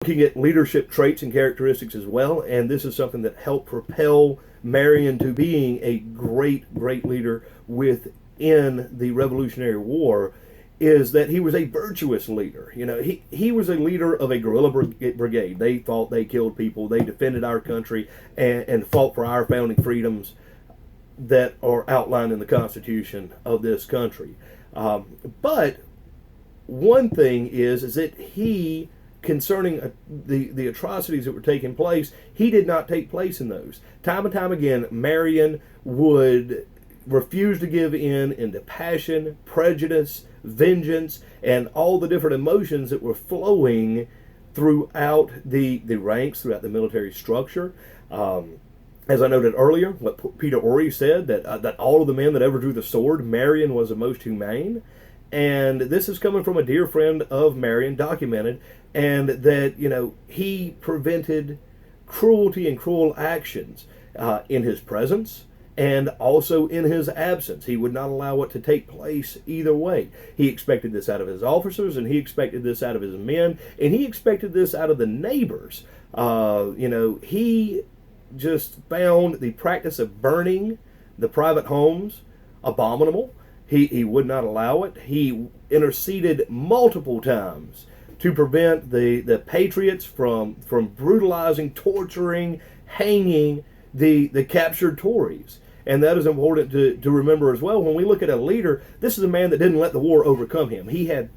looking at leadership traits and characteristics as well, and this is something that helped propel Marion to being a great leader within the Revolutionary War, is that he was a virtuous leader. You know, he was a leader of a guerrilla brigade. They fought, they killed people, they defended our country and fought for our founding freedoms that are outlined in the Constitution of this country. But one thing is that he, concerning the atrocities that were taking place, he did not take place in those. Time and time again, Marion would refuse to give in into passion, prejudice, vengeance, and all the different emotions that were flowing throughout the ranks, throughout the military structure. As I noted earlier, what Peter Orry said, that all of the men that ever drew the sword, Marion was the most humane. And this is coming from a dear friend of Marion, documented, and that, you know, he prevented cruelty and cruel actions in his presence and also in his absence. He would not allow it to take place either way. He expected this out of his officers, and he expected this out of his men, and he expected this out of the neighbors. He just found the practice of burning the private homes abominable. He would not allow it. He interceded multiple times to prevent the patriots from brutalizing, torturing, hanging the captured Tories. And that is important to remember as well. When we look at a leader, this is a man that didn't let the war overcome him. He had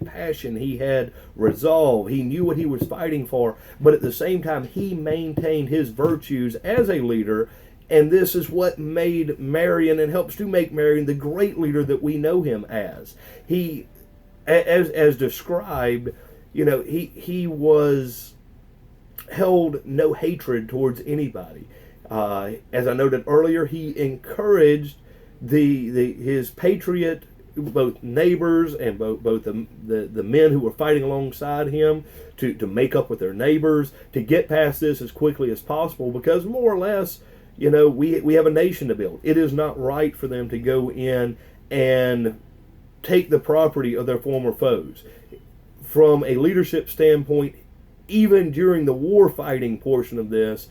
passion, he had resolve, he knew what he was fighting for, but at the same time, he maintained his virtues as a leader. And this is what made Marion, and helps to make Marion, the great leader that we know him as. He, as described, you know, he was held no hatred towards anybody. As I noted earlier, he encouraged his patriot, both neighbors and both the men who were fighting alongside him, to make up with their neighbors, to get past this as quickly as possible, because more or less, you know, we have a nation to build. It is not right for them to go in and take the property of their former foes. From a leadership standpoint, even during the war fighting portion of this,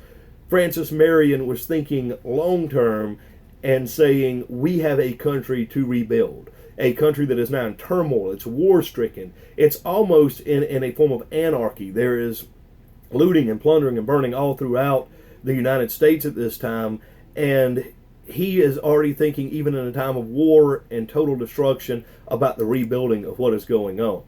Francis Marion was thinking long term and saying, we have a country to rebuild. A country that is now in turmoil. It's war stricken. It's almost in a form of anarchy. There is looting and plundering and burning all throughout the United States at this time, and he is already thinking, even in a time of war and total destruction, about the rebuilding of what is going on.